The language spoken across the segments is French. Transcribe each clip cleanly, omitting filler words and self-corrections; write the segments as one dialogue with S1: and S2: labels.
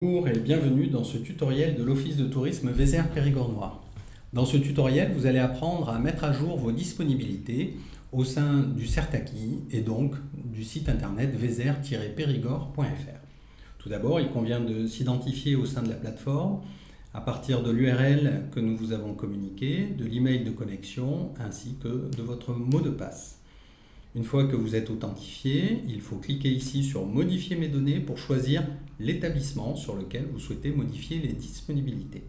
S1: Bonjour et bienvenue dans ce tutoriel de l'Office de tourisme Vézères Périgord Noir. Dans ce tutoriel, vous allez apprendre à mettre à jour vos disponibilités au sein du CERT-Acquis et donc du site internet vézères-périgord.fr. Tout d'abord, il convient de s'identifier au sein de la plateforme à partir de l'URL que nous vous avons communiqué, de l'email de connexion ainsi que de votre mot de passe. Une fois que vous êtes authentifié, il faut cliquer ici sur Modifier mes données pour choisir l'établissement sur lequel vous souhaitez modifier les disponibilités.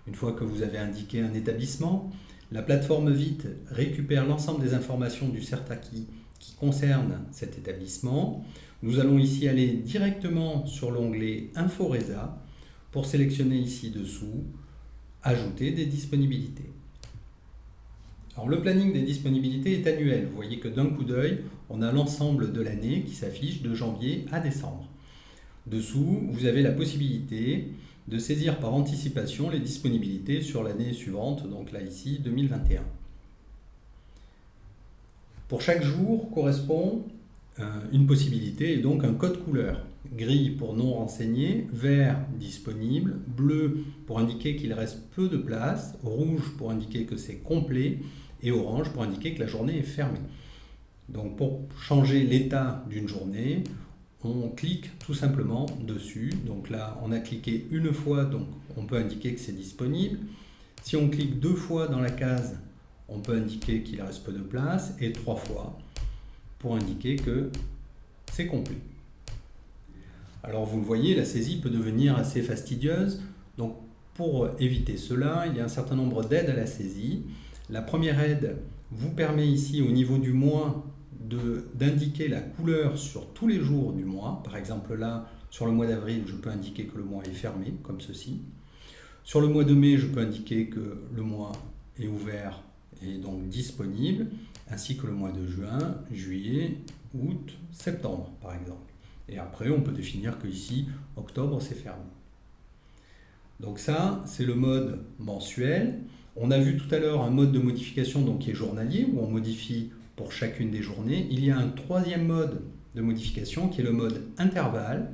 S1: Une fois que vous avez indiqué un établissement, la plateforme Vite récupère l'ensemble des informations du CERT-Acquis qui concernent cet établissement. Nous allons ici aller directement sur l'onglet Info Résa pour sélectionner ici dessous Ajouter des disponibilités. Alors, le planning des disponibilités est annuel. Vous voyez que d'un coup d'œil, on a l'ensemble de l'année qui s'affiche de janvier à décembre. Dessous, vous avez la possibilité de saisir par anticipation les disponibilités sur l'année suivante, donc là ici 2021. Pour chaque jour correspond une possibilité et donc un code couleur. Gris pour non renseigné, vert disponible, bleu pour indiquer qu'il reste peu de place, rouge pour indiquer que c'est complet et orange pour indiquer que la journée est fermée. Donc pour changer l'état d'une journée, on clique tout simplement dessus. Donc là, on a cliqué une fois, donc on peut indiquer que c'est disponible. Si on clique deux fois dans la case, on peut indiquer qu'il reste peu de place, et trois fois pour indiquer que c'est complet. Alors vous le voyez, la saisie peut devenir assez fastidieuse. Donc pour éviter cela, il y a un certain nombre d'aides à la saisie. La première aide vous permet ici au niveau du mois d'indiquer la couleur sur tous les jours du mois. Par exemple là, sur le mois d'avril, je peux indiquer que le mois est fermé, comme ceci. Sur le mois de mai, je peux indiquer que le mois est ouvert et donc disponible, ainsi que le mois de juin, juillet, août, septembre, par exemple. Et après, on peut définir que ici, octobre, c'est fermé. Donc ça, c'est le mode mensuel. On a vu tout à l'heure un mode de modification donc, qui est journalier, où on modifie pour chacune des journées. Il y a un troisième mode de modification qui est le mode intervalle,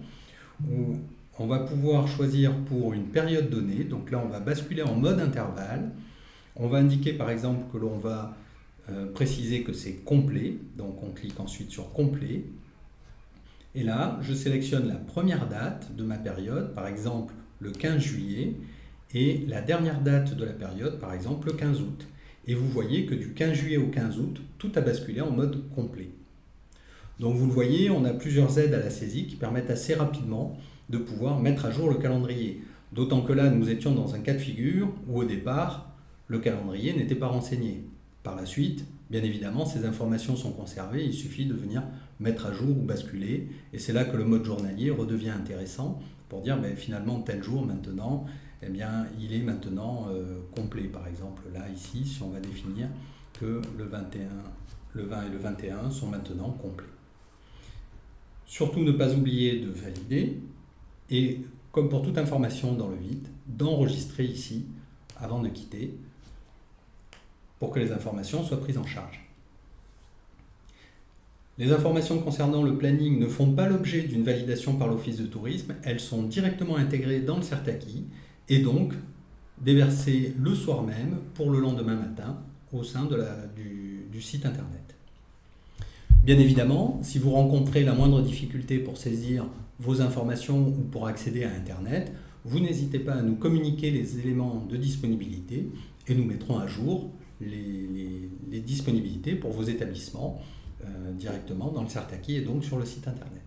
S1: où on va pouvoir choisir pour une période donnée. Donc là, on va basculer en mode intervalle. On va indiquer par exemple que l'on va préciser que c'est complet. Donc on clique ensuite sur complet. Et là, je sélectionne la première date de ma période, par exemple le 15 juillet, et la dernière date de la période, par exemple le 15 août. Et vous voyez que du 15 juillet au 15 août, tout a basculé en mode complet. Donc vous le voyez, on a plusieurs aides à la saisie qui permettent assez rapidement de pouvoir mettre à jour le calendrier. D'autant que là, nous étions dans un cas de figure où au départ, le calendrier n'était pas renseigné. Par la suite, bien évidemment, ces informations sont conservées, il suffit de venir mettre à jour ou basculer, et c'est là que le mode journalier redevient intéressant pour dire finalement tel jour maintenant, il est maintenant complet. Par exemple là ici, si on va définir que le 20 et le 21 sont maintenant complets. Surtout ne pas oublier de valider et comme pour toute information dans le vide, d'enregistrer ici avant de quitter pour que les informations soient prises en charge. Les informations concernant le planning ne font pas l'objet d'une validation par l'Office de tourisme, elles sont directement intégrées dans le CERT-Acquis et donc déversées le soir même pour le lendemain matin au sein du site internet. Bien évidemment, si vous rencontrez la moindre difficulté pour saisir vos informations ou pour accéder à Internet, vous n'hésitez pas à nous communiquer les éléments de disponibilité et nous mettrons à jour les disponibilités pour vos établissements directement dans le CERT-Acquis et donc sur le site internet.